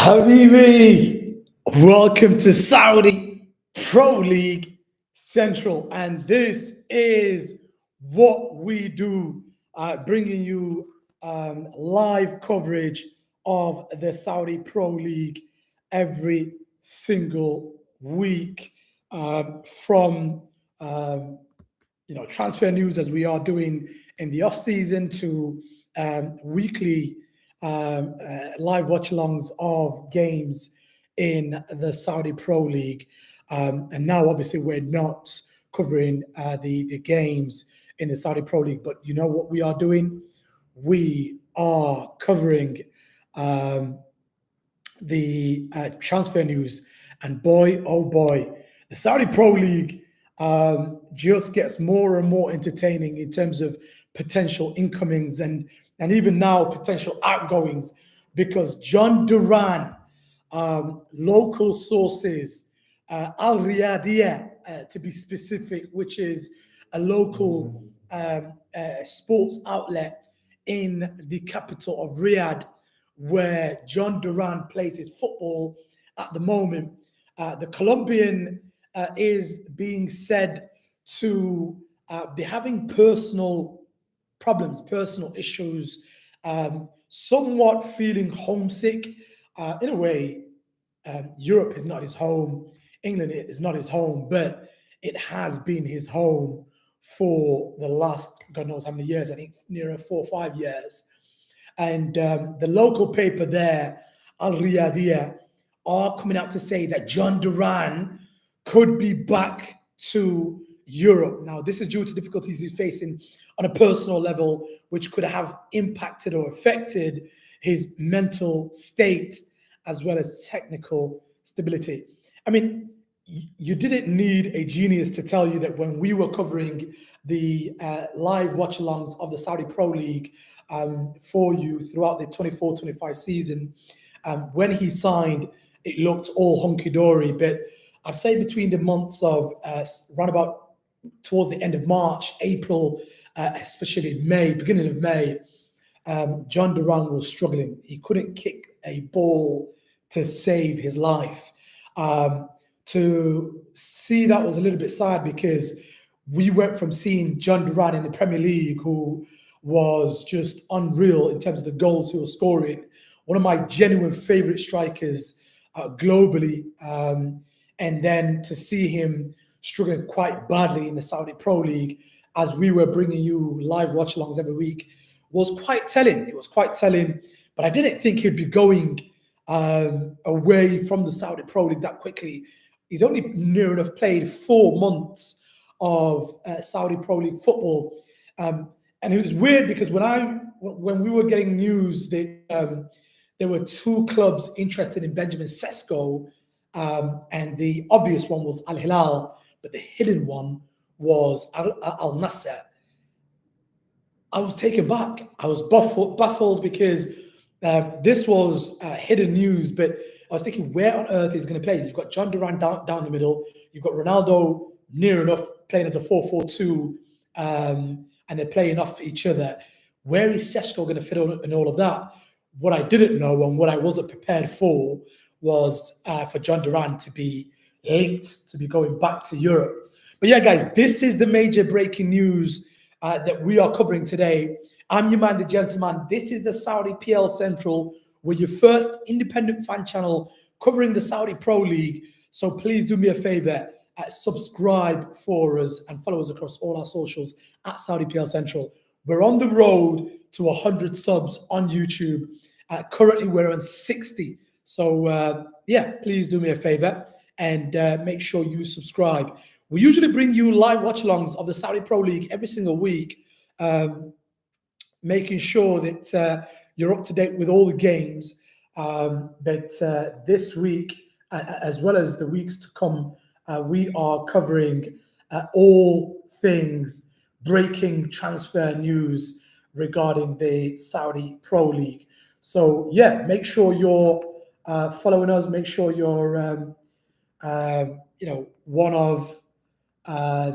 Habibi, welcome to Saudi Pro League Central, and this is what we do, bringing you live coverage of the Saudi Pro League every single week, from transfer news as we are doing in the off season to weekly live watch-alongs of games in the Saudi Pro League. And now, obviously, we're not covering the games in the Saudi Pro League, but you know what we are doing? We are covering the transfer news. And boy, oh boy, the Saudi Pro League just gets more and more entertaining in terms of potential incomings and even now potential outgoings, because Jhon Duran, local sources, Al Riyadiyah to be specific, which is a local sports outlet in the capital of Riyadh, where Jhon Duran plays his football at the moment. The Colombian is being said to be having personal problems, personal issues, somewhat feeling homesick. In a way, Europe is not his home, England is not his home, but it has been his home for the last, God knows how many years, I think near 4 or 5 years. And the local paper there, Al Riyadiyah, are coming out to say that Jhon Duran could be back to Europe. Now, this is due to difficulties he's facing on a personal level, which could have impacted or affected his mental state as well as technical stability. I mean, you didn't need a genius to tell you that when we were covering the live watch-alongs of the Saudi Pro League for you throughout the 24-25 season, when he signed, it looked all hunky-dory. But I'd say between the months of round about towards the end of March, April, especially May, beginning of May, Jhon Duran was struggling. He couldn't kick a ball to save his life. To see that was a little bit sad, because we went from seeing Jhon Duran in the Premier League, who was just unreal in terms of the goals he was scoring, one of my genuine favorite strikers globally, and then to see him struggling quite badly in the Saudi Pro League as we were bringing you live watch-alongs every week was quite telling. It was quite telling, but I didn't think he'd be going away from the Saudi Pro League that quickly. He's only near enough played 4 months of Saudi Pro League football. And it was weird because when we were getting news that there were 2 clubs interested in Benjamin Sesko, and the obvious one was Al Hilal, but the hidden one was Al Nasser. I was taken back. I was baffled because this was hidden news, but I was thinking, where on earth is he going to play? You've got Jhon Duran down the middle. You've got Ronaldo near enough playing as a 4-4-2, and they're playing off each other. Where is Sesko going to fit in all of that? What I didn't know and what I wasn't prepared for was for Jhon Duran to be linked to be going back to Europe. But yeah, guys, this is the major breaking news that we are covering today. I'm your man, the gentleman. This is the Saudi PL Central. We're your first independent fan channel covering the Saudi Pro League. So please do me a favor, subscribe for us and follow us across all our socials at Saudi PL Central. We're on the road to 100 subs on YouTube. Currently, we're on 60. So yeah, please do me a favor and make sure you subscribe. We usually bring you live watch-alongs of the Saudi Pro League every single week, making sure that you're up to date with all the games. But this week, as well as the weeks to come, we are covering all things breaking transfer news regarding the Saudi Pro League. So yeah, make sure you're following us. Make sure you're one of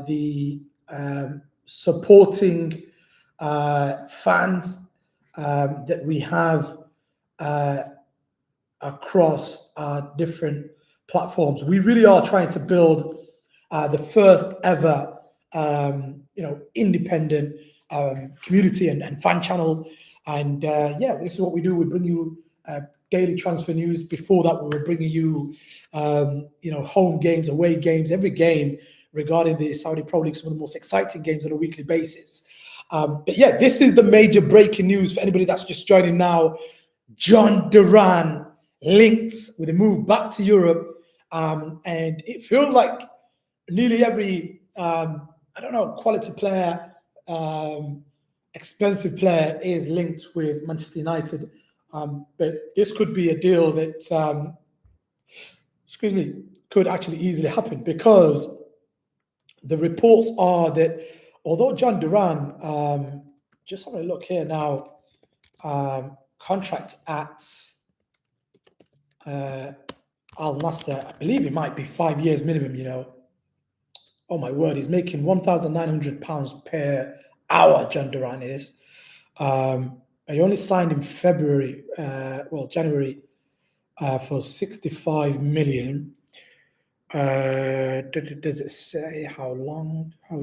the supporting fans that we have across different platforms. We really are trying to build the first ever, independent community and fan channel. And yeah, this is what we do. We bring you daily transfer news. Before that, we were bringing you, home games, away games, every game regarding the Saudi Pro League, some of the most exciting games on a weekly basis. But yeah, this is the major breaking news for anybody that's just joining now. Jhon Duran linked with a move back to Europe, and it feels like nearly every quality player, expensive player is linked with Manchester United. But this could be a deal that, could actually easily happen, because the reports are that although Jhon Duran, just having a look here now, contract at Al Nasser, I believe it might be 5 years minimum. Oh my word, he's making £1,900 per hour, Jhon Duran is. He only signed in January, for 65 million. Does it say how long? How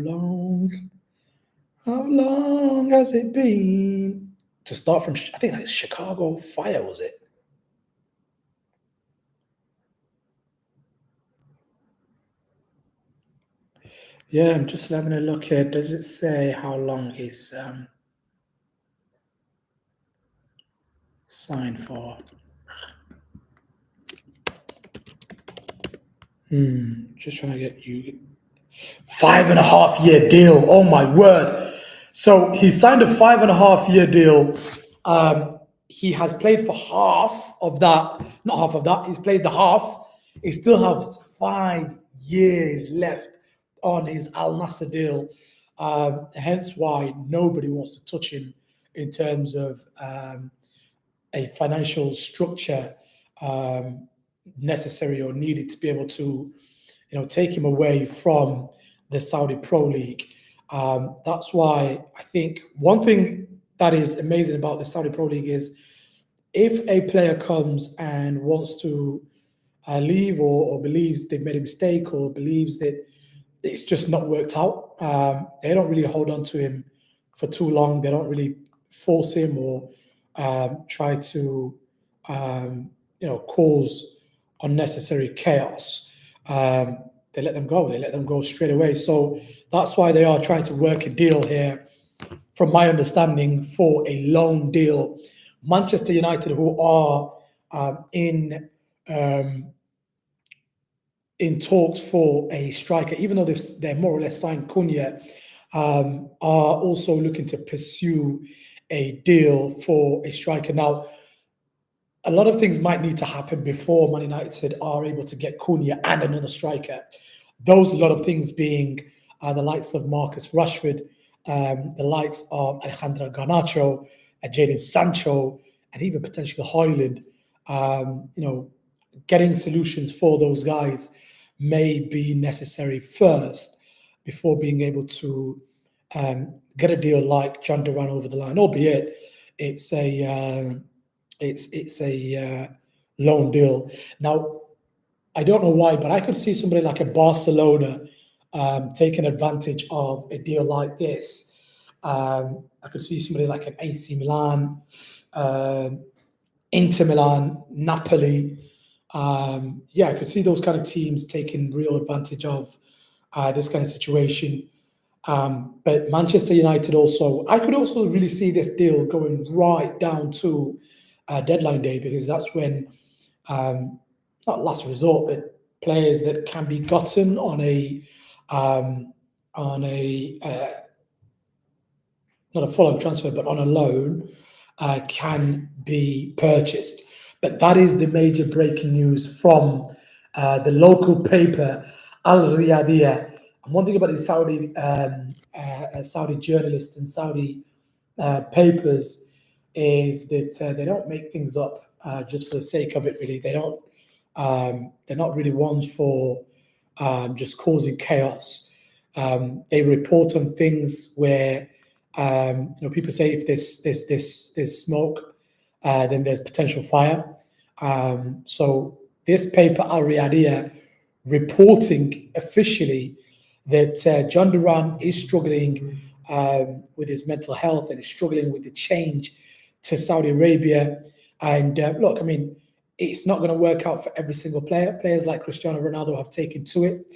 long has it been? To start from, I think that's Chicago Fire, was it? Yeah, I'm just having a look here. Does it say how long he's signed for? Just trying to get you. 5.5 year deal. Oh my word. So he signed a 5.5 year deal. He has played for half of that. Not half of that. He's played the half. He still has 5 years left on his Al Nassr deal. Hence why nobody wants to touch him in terms of a financial structure necessary or needed to be able to, take him away from the Saudi Pro League. That's why I think one thing that is amazing about the Saudi Pro League is if a player comes and wants to leave, or believes they've made a mistake, or believes that it's just not worked out, they don't really hold on to him for too long. They don't really force him or try to, cause unnecessary chaos. They let them go. They let them go straight away. So that's why they are trying to work a deal here, from my understanding, for a loan deal. Manchester United, who are in talks for a striker, even though they're more or less signed Cunha, are also looking to pursue a deal for a striker. Now, a lot of things might need to happen before Man United are able to get Cunha and another striker. Those lot of things being the likes of Marcus Rashford, the likes of Alejandro Garnacho, Jadon Sancho, and even potentially Højlund. Getting solutions for those guys may be necessary first before being able to get a deal like Jhon Duran over the line, albeit it's a loan deal. Now, I don't know why, but I could see somebody like a Barcelona taking advantage of a deal like this. I could see somebody like an AC Milan, Inter Milan, Napoli. I could see those kind of teams taking real advantage of this kind of situation. But Manchester United also, I could also really see this deal going right down to deadline day, because that's when, not last resort, but players that can be gotten on a not a full-on transfer, but on a loan, can be purchased. But that is the major breaking news from the local paper, Al Riyadiyah. And one thing about the Saudi journalists and Saudi papers is that they don't make things up just for the sake of it. Really, they don't. They're not really ones for just causing chaos. They report on things where people say if there's smoke, then there's potential fire. So this paper, Al Riyadiyah, reporting officially that Jhon Duran is struggling with his mental health and is struggling with the change to Saudi Arabia. And look, I mean, it's not going to work out for every single player. Players like Cristiano Ronaldo have taken to it.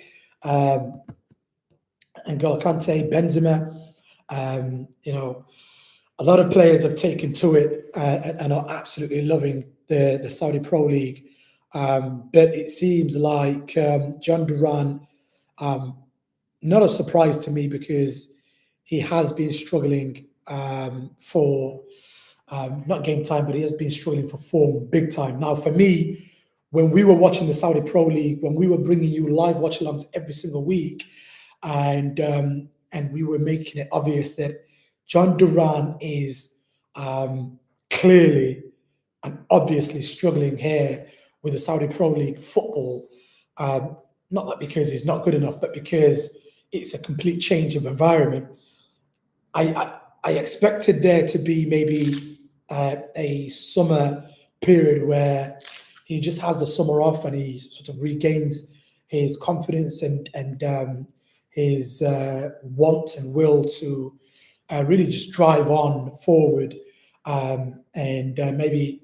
N'Golo Kante, Benzema, a lot of players have taken to it and are absolutely loving the Saudi Pro League. But it seems like Jhon Duran, not a surprise to me because he has been struggling for not game time, but he has been struggling for form big time. Now, for me, when we were watching the Saudi Pro League, when we were bringing you live watch-alongs every single week, and we were making it obvious that Jhon Duran is clearly and obviously struggling here with the Saudi Pro League football. Not that because he's not good enough, but because it's a complete change of environment. I expected there to be maybe a summer period where he just has the summer off and he sort of regains his confidence and his want and will to really just drive on forward and maybe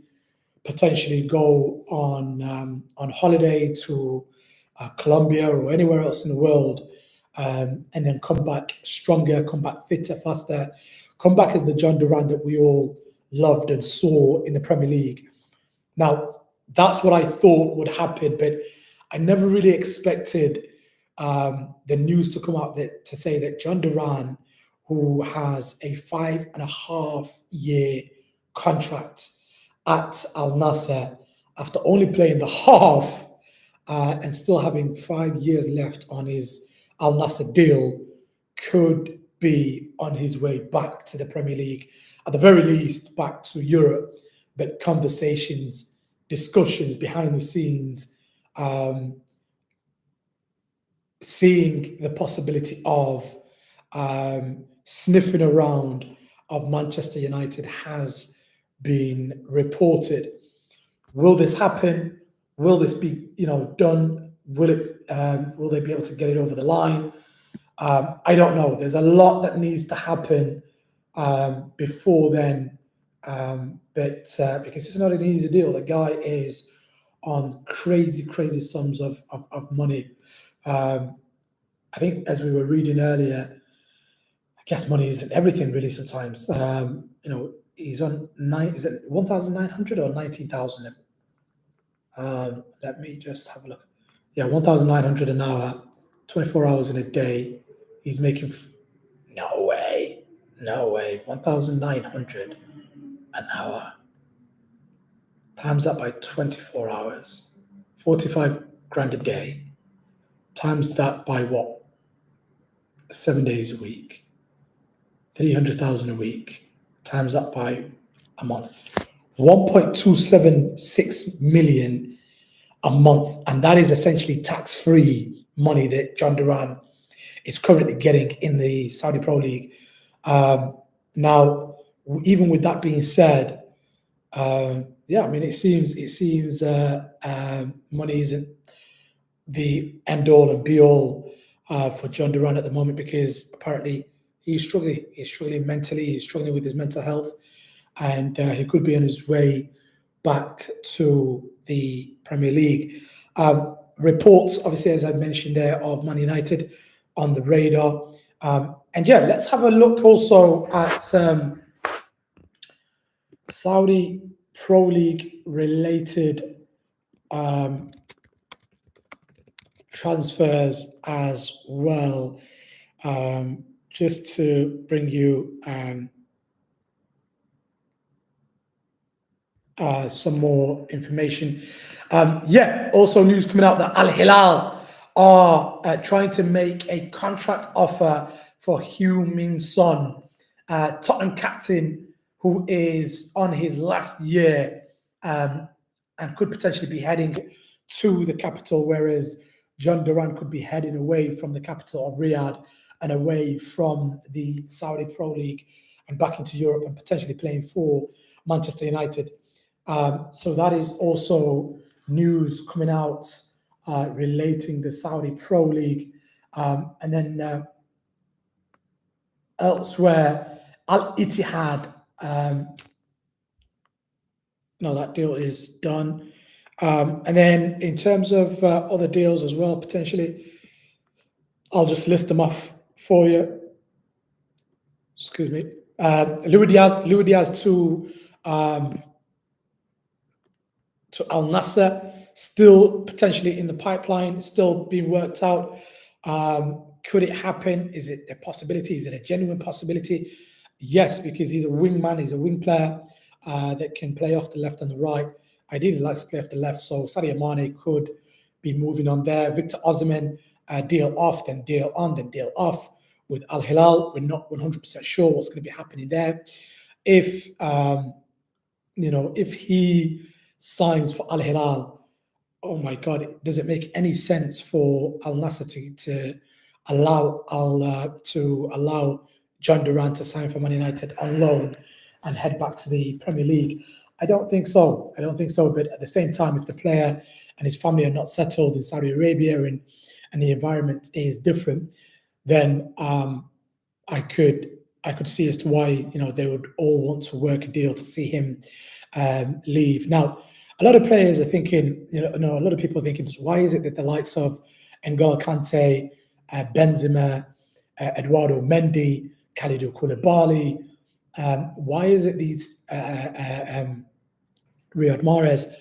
potentially go on holiday to Colombia or anywhere else in the world, and then come back stronger, come back fitter, faster, come back as the Jhon Duran that we all loved and saw in the Premier League. Now, that's what I thought would happen, but I never really expected the news to come out to say that Jhon Duran, who has a 5.5 year contract at Al Nassr, after only playing the half and still having 5 years left on his Al Nassr deal, could be on his way back to the Premier League, at the very least back to Europe. But conversations, discussions behind the scenes, seeing the possibility of sniffing around of Manchester United has been reported. Will this happen? Will this be, done? Will it? Will they be able to get it over the line? I don't know. There's a lot that needs to happen before then, but because it's not an easy deal. The guy is on crazy, crazy sums of money. I think, as we were reading earlier, I guess money isn't everything really. Sometimes, he's on Is it 1,900 or 19,000? Let me just have a look. Yeah, 1,900 an hour, 24 hours in a day. He's making no way, no way. 1,900 an hour. Times that by 24 hours, 45 grand a day. Times that by what? 7 days a week. 300,000 a week. Times that by a month. 1.276 million a month, and that is essentially tax-free money that Jhon Duran is currently getting in the Saudi Pro League. Now, even with that being said, yeah, I mean, it seems money isn't the end all and be all for Jhon Duran at the moment, because apparently he's struggling. He's struggling mentally. He's struggling with his mental health, and he could be on his way back to the Premier League. Reports, obviously, as I mentioned there, of Man United on the radar. And yeah, let's have a look also at Saudi Pro League related transfers as well, just to bring you some more information. Yeah, also news coming out that Al Hilal are trying to make a contract offer for Heung-min Son, Tottenham captain, who is on his last year and could potentially be heading to the capital, whereas Jhon Duran could be heading away from the capital of Riyadh and away from the Saudi Pro League and back into Europe and potentially playing for Manchester United. So that is also news coming out relating the Saudi Pro League. And then elsewhere, Al Ittihad, no, that deal is done. And then in terms of other deals as well, potentially, I'll just list them off for you. Excuse me. Louis Diaz to Al Nasser, still potentially in the pipeline, still being worked out. Could it happen? Is it a possibility? Is it a genuine possibility? Yes, because he's a wingman, he's a wing player that can play off the left and the right. Ideally, likes to play off the left, so Sadio Mane could be moving on there. Victor Osimhen, deal off, then deal on, then deal off with Al Hilal. We're not 100% sure what's going to be happening there. If if he signs for Al Hilal, oh my God, does it make any sense for Al Nasser to allow Jhon Duran to sign for Man United on loan and head back to the Premier League? I don't think so. I don't think so. But at the same time, if the player and his family are not settled in Saudi Arabia and the environment is different, then I could see as to why they would all want to work a deal to see him leave. Now, a lot of players are thinking, a lot of people are thinking, why is it that the likes of N'Golo Kante, Benzema, Eduardo Mendy, Kalidou Koulibaly, why is it these Riyad Mahrez,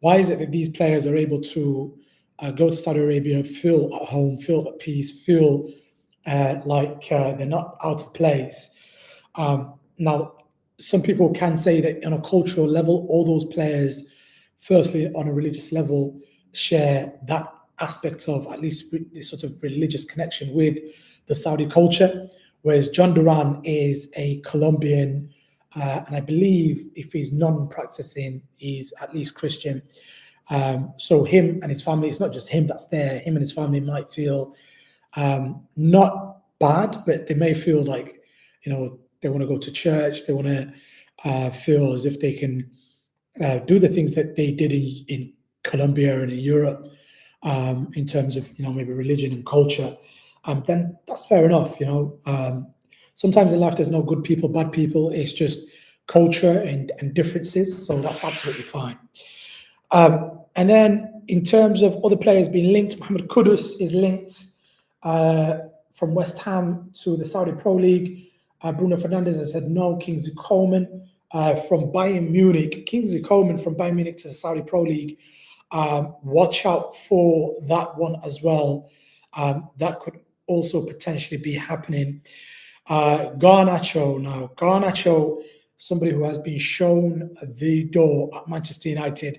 why is it that these players are able to go to Saudi Arabia, feel at home, feel at peace, feel like they're not out of place? Now, some people can say that on a cultural level, all those players, firstly, on a religious level, share that aspect of at least this sort of religious connection with the Saudi culture, whereas Jhon Duran is a Colombian, and I believe if he's non-practicing, he's at least Christian. So him and his family, it's not just him that's there, him and his family might feel not bad, but they may feel like, they want to go to church, they want to feel as if they can do the things that they did in Colombia and in Europe, in terms of maybe religion and culture. Then that's fair enough. Sometimes in life there's no good people, bad people. It's just culture and differences. So that's absolutely fine. And then in terms of other players being linked, Mohamed Kudus is linked from West Ham to the Saudi Pro League. Bruno Fernandes has said no. Kingsley Coman from Bayern Munich. Kingsley Coman from Bayern Munich to the Saudi Pro League. Watch out for that one as well. That could also potentially be happening. Garnacho, somebody who has been shown the door at Manchester United,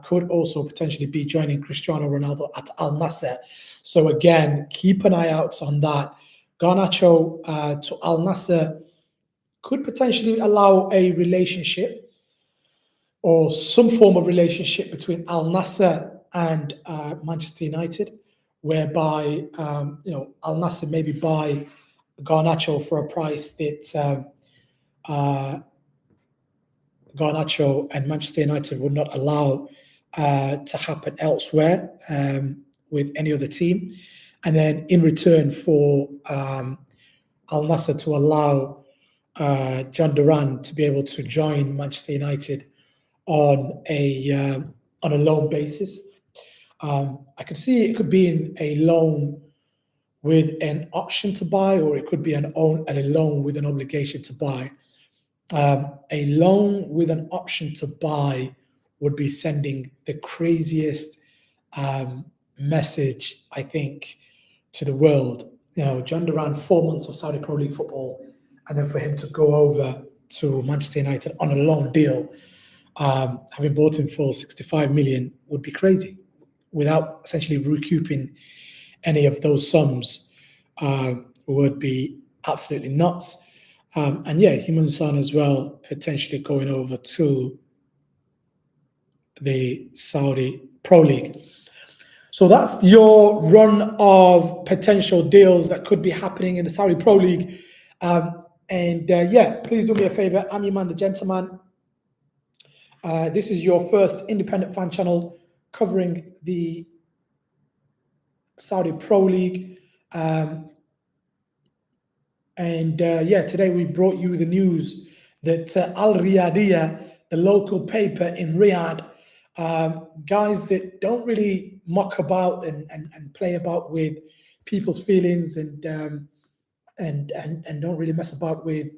could also potentially be joining Cristiano Ronaldo at Al Nassr. So again, keep an eye out on that. Garnacho to Al Nassr could potentially allow a relationship or some form of relationship between Al Nassr and Manchester United, whereby Al Nassr maybe buy Garnacho for a price that Garnacho and Manchester United would not allow to happen elsewhere with any other team. And then in return for Al Nassr to allow Jhon Duran to be able to join Manchester United on a loan basis. I could see it could be in a loan with an option to buy, or it could be a loan with an obligation to buy. A loan with an option to buy would be sending the craziest message, I think, to the world. Jhon Duran, 4 months of Saudi Pro League football, and then for him to go over to Manchester United on a loan deal, having bought him for 65 million would be crazy, without essentially recouping any of those sums, would be absolutely nuts. And yeah, Heung-min Son as well, potentially going over to the Saudi Pro League. So that's your run of potential deals that could be happening in the Saudi Pro League. Yeah, please do me a favor. I'm your man, the gentleman. This is your first independent fan channel covering the Saudi Pro League. Yeah, today we brought you the news that Al Riyadiyah, the local paper in Riyadh, guys that don't really muck about and play about with people's feelings and don't really mess about with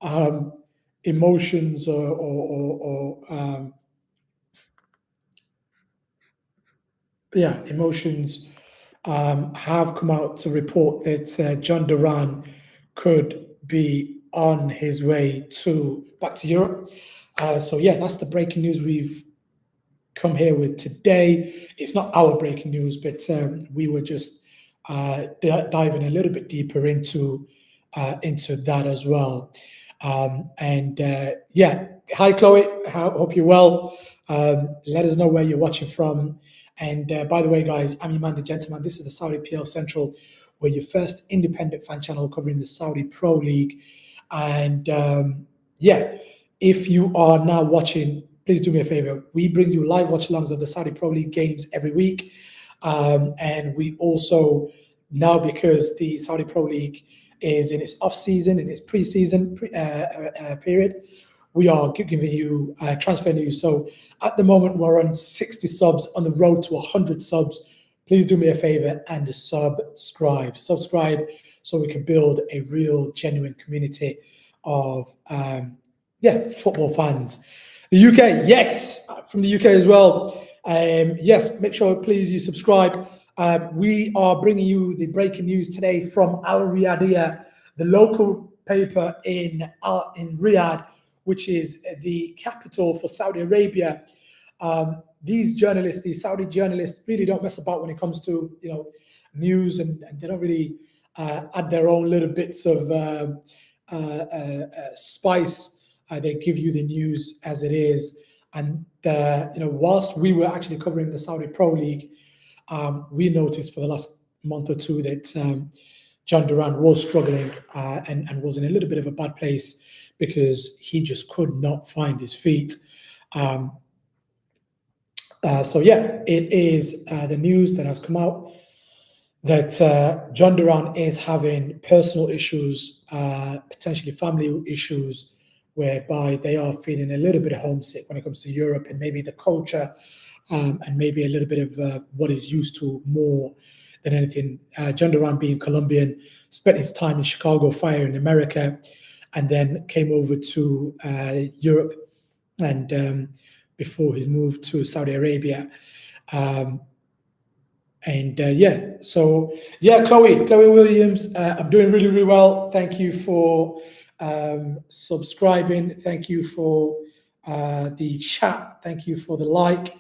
um, emotions or emotions, have come out to report that Jhon Duran could be on his way back to Europe. So yeah, that's the breaking news we've come here with today. It's not our breaking news, but we were just diving a little bit deeper into that as well. Yeah, hi Chloe, hope you're well. Let us know where you're watching from. And by the way, guys, I'm your man, the gentleman. This is the Saudi PL Central. We're your first independent fan channel covering the Saudi Pro League. And yeah, if you are now watching, please do me a favor. We bring you live watch-alongs of the Saudi Pro League games every week. And we also, now because the Saudi Pro League is in its off-season, in its pre-season period, we are giving you transfer news. So at the moment, we're on 60 subs, on the road to 100 subs. Please do me a favor and subscribe. Subscribe so we can build a real, genuine community of football fans. The UK, yes, from the UK as well. Yes, make sure, please, you subscribe. We are bringing you the breaking news today from Al Riyadiyah, the local paper in Riyadh, which is the capital for Saudi Arabia. These Saudi journalists, really don't mess about when it comes to news, and they don't really add their own little bits of spice. They give you the news as it is. And whilst we were actually covering the Saudi Pro League, we noticed for the last month or two that Jhon Duran was struggling and was in a little bit of a bad place because he just could not find his feet. So yeah, it is the news that has come out that Jhon Duran is having personal issues, potentially family issues, whereby they are feeling a little bit homesick when it comes to Europe and maybe the culture, and maybe a little bit of what he's used to more than anything. Jhon Duran, being Colombian, spent his time in Chicago Fire in America, and then came over to Europe, and before his move to Saudi Arabia. Chloe Williams, I'm doing really, really well. Thank you for subscribing. Thank you for the chat. Thank you for the like.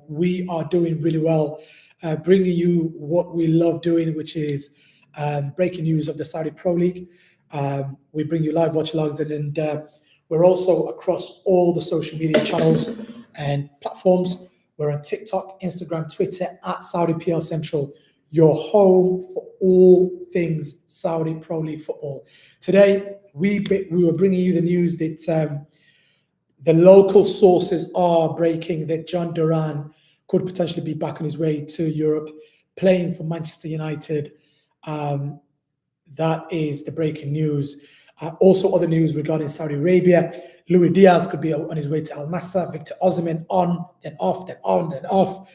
We are doing really well, bringing you what we love doing, which is breaking news of the Saudi Pro League. We bring you live watch logs, and we're also across all the social media channels and platforms. We're on TikTok, Instagram, Twitter at Saudi PL Central, your home for all things Saudi Pro League football. Today, we were bringing you the news that the local sources are breaking that Jhon Duran could potentially be back on his way to Europe, playing for Manchester United. That is the breaking news. Also, other news regarding Saudi Arabia. Luis Diaz could be on his way to Al Nassr. Victor Osimhen on, then off, then on, then off.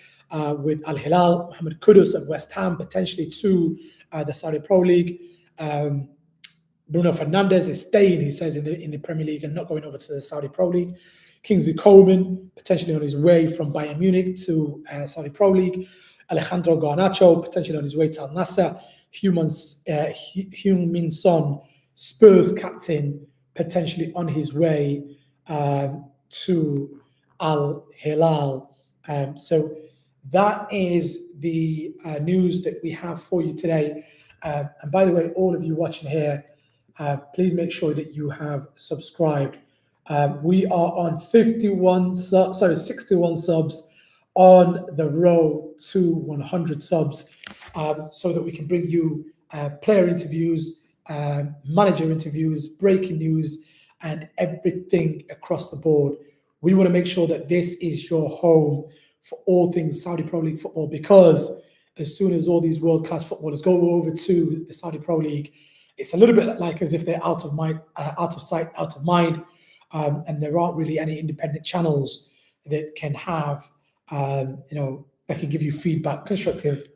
With Al Hilal, Mohamed Kudus of West Ham potentially to the Saudi Pro League. Bruno Fernandes is staying, he says, in the Premier League and not going over to the Saudi Pro League. Kingsley Coman potentially on his way from Bayern Munich to Saudi Pro League. Alejandro Garnacho potentially on his way to Al Nassr. Heung-min Son, Spurs captain, potentially on his way to Al Hilal. So that is the news that we have for you today. And by the way, all of you watching here, please make sure that you have subscribed. We are on 61 subs on the road to 100 subs, so that we can bring you player interviews, manager interviews, breaking news, and everything across the board we want to make sure that this is your home for all things Saudi Pro League football, because as soon as all these world-class footballers go over to the Saudi Pro League, it's a little bit like as if they're out of mind, out of sight, out of mind, and there aren't really any independent channels that can have, that can give you feedback, constructive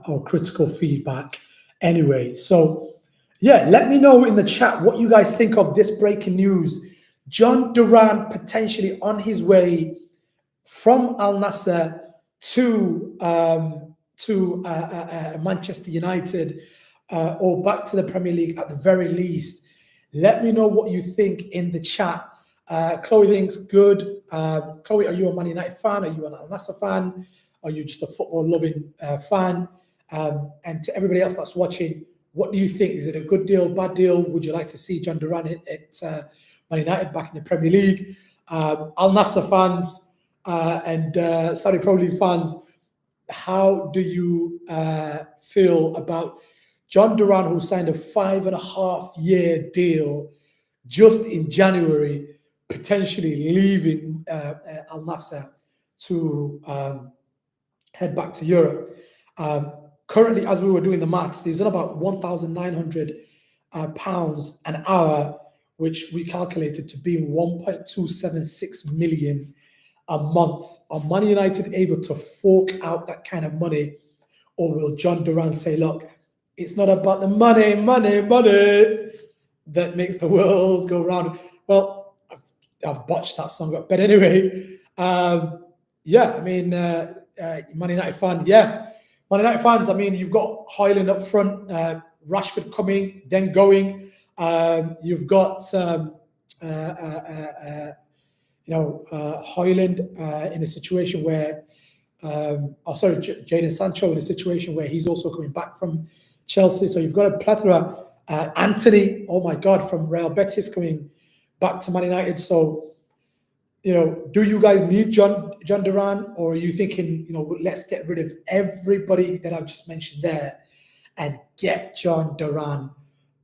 or critical feedback anyway. So, yeah, let me know in the chat what you guys think of this breaking news. Jhon Duran potentially on his way from Al Nassr to Manchester United, or back to the Premier League at the very least. Let me know what you think in the chat. Chloe thinks good. Chloe, are you a Man United fan? Are you an Al Nassr fan? Are you just a football-loving fan? And to everybody else that's watching, what do you think? Is it a good deal, bad deal? Would you like to see Jhon Duran at Man United back in the Premier League? Al Nassr fans and Saudi Pro League fans, how do you feel about Jhon Duran, who signed a 5.5-year deal just in January, potentially leaving Al Nassr to head back to Europe? Currently, as we were doing the maths, he's on about £1,900 an hour, which we calculated to be 1.276 million a month. Are Man United able to fork out that kind of money, or will Jhon Duran say, look, it's not about the money that makes the world go round? Well, I've botched that song up, but anyway, yeah, I mean, Man United fan, yeah. Man United fans, I mean, you've got Højlund up front, Rashford coming, then going. You've got, Højlund in a situation where, Jadon Sancho in a situation where he's also coming back from Chelsea. So you've got a plethora. Anthony, oh my God, from Real Betis coming back to Man United. So, do you guys need Jhon Duran, or are you thinking, let's get rid of everybody that I've just mentioned there and get Jhon Duran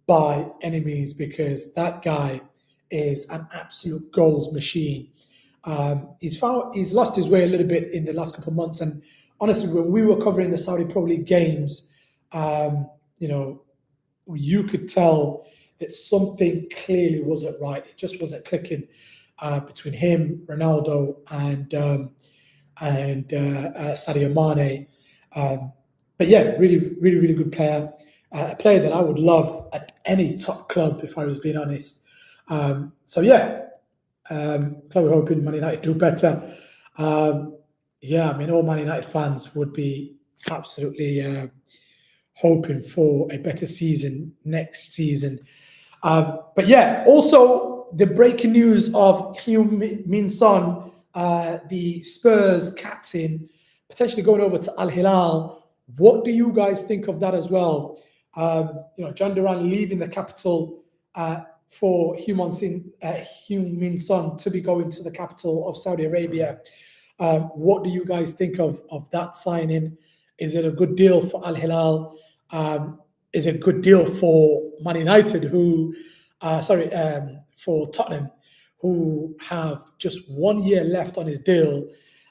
by any means, because that guy is an absolute goals machine. He's lost his way a little bit in the last couple of months, and honestly, when we were covering the Saudi Pro League games, you could tell that something clearly wasn't right. It just wasn't clicking between him, Ronaldo, and Sadio Mane. But yeah, really, really, really good player. A player that I would love at any top club, if I was being honest. So yeah, we're hoping Man United do better. Yeah, I mean, all Man United fans would be absolutely hoping for a better season next season. But yeah, also the breaking news of Heung-min Son, the Spurs captain, potentially going over to Al Hilal. What do you guys think of that as well? Jhon Duran leaving the capital for Heung-min Son to be going to the capital of Saudi Arabia. What do you guys think of that signing? Is it a good deal for Al Hilal? Is it a good deal for Man United, for Tottenham, who have just 1 year left on his deal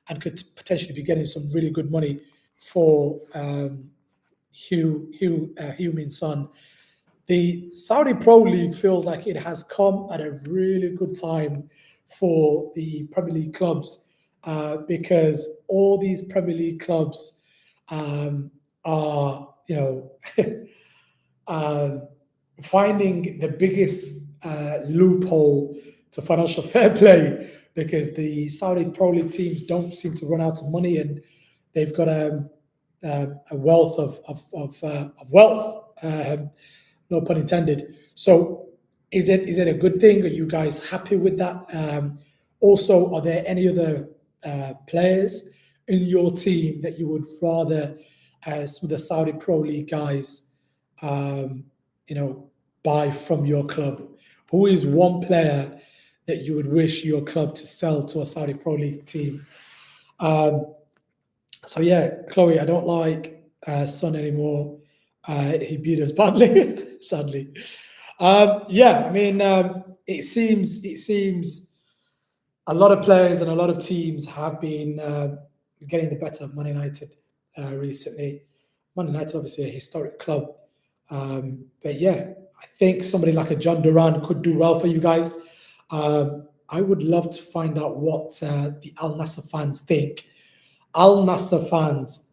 and could potentially be getting some really good money for Heung-min Son? The Saudi Pro League feels like it has come at a really good time for the Premier League clubs, because all these Premier League clubs are, finding the biggest loophole to financial fair play, because the Saudi Pro League teams don't seem to run out of money, and they've got a wealth of wealth, no pun intended. So is it a good thing? Are you guys happy with that? Also, are there any other players in your team that you would rather some of the Saudi Pro League guys buy from your club? Who is one player that you would wish your club to sell to a Saudi Pro League team? So yeah, Chloe, I don't like Son anymore. He beat us badly, sadly. Yeah, I mean, it seems a lot of players and a lot of teams have been getting the better of Man United recently. Man United, obviously, a historic club. But yeah, I think somebody like a Jhon Duran could do well for you guys. I would love to find out what the Al Nassr fans think. Al Nassr fans,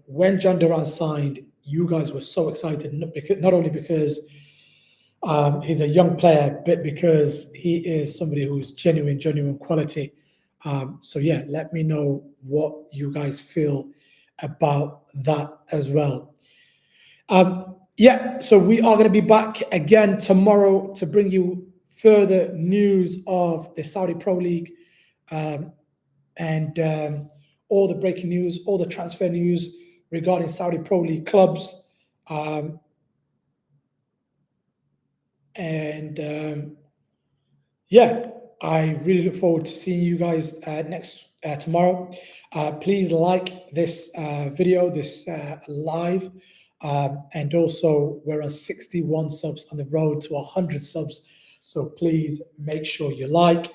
when Jhon Duran signed, you guys were so excited, not only because he's a young player, but because he is somebody who's genuine quality. So yeah, let me know what you guys feel about that as well. Yeah, so we are going to be back again tomorrow to bring you further news of the Saudi Pro League um, and all the breaking news, all the transfer news regarding Saudi Pro League clubs. And yeah, I really look forward to seeing you guys next tomorrow. Please like this video, this live, and also we're on 61 subs on the road to 100 subs. So please make sure you like,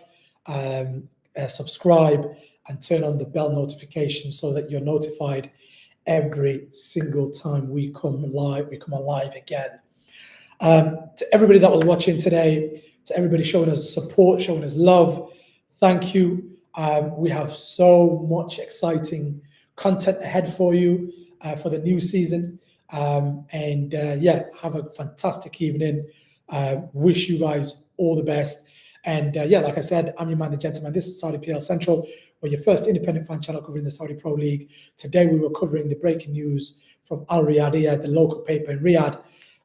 subscribe, and turn on the bell notification so that you're notified every single time we come live. We come alive again. To everybody that was watching today, to everybody showing us support, showing us love, thank you. We have so much exciting content ahead for you for the new season. Yeah, have a fantastic evening. Wish you guys all the best. And yeah, like I said, I'm your man, the gentleman. This is Saudi PL Central. We're your first independent fan channel covering the Saudi Pro League. Today we were covering the breaking news from Al Riyadiyah, the local paper in Riyadh,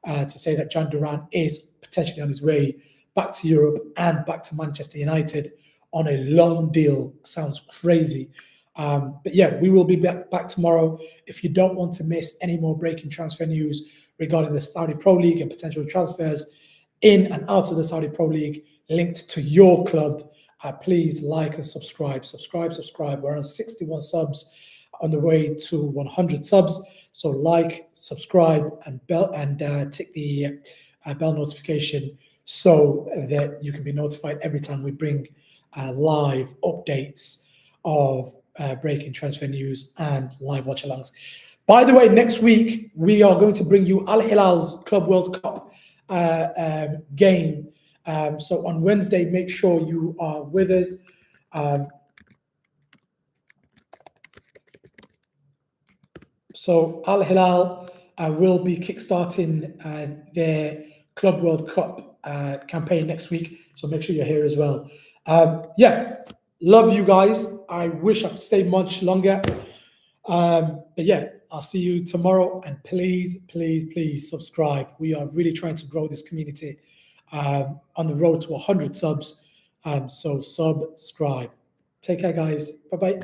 to say that Jhon Duran is potentially on his way back to Europe and back to Manchester United on a loan deal. Sounds crazy. But yeah, we will be back tomorrow. If you don't want to miss any more breaking transfer news regarding the Saudi Pro League and potential transfers in and out of the Saudi Pro League linked to your club, please like and subscribe. Subscribe. We're on 61 subs on the way to 100 subs. So like, subscribe, and tick the bell notification so that you can be notified every time we bring live updates of breaking transfer news and live watch-alongs. By the way, next week we are going to bring you Al Hilal's Club World Cup game. So on Wednesday, make sure you are with us. So Al Hilal will be kickstarting their Club World Cup campaign next week. So make sure you're here as well. Yeah, love you guys. I wish I could stay much longer. But yeah, I'll see you tomorrow. And please subscribe. We are really trying to grow this community on the road to 100 subs. So subscribe. Take care, guys. Bye-bye.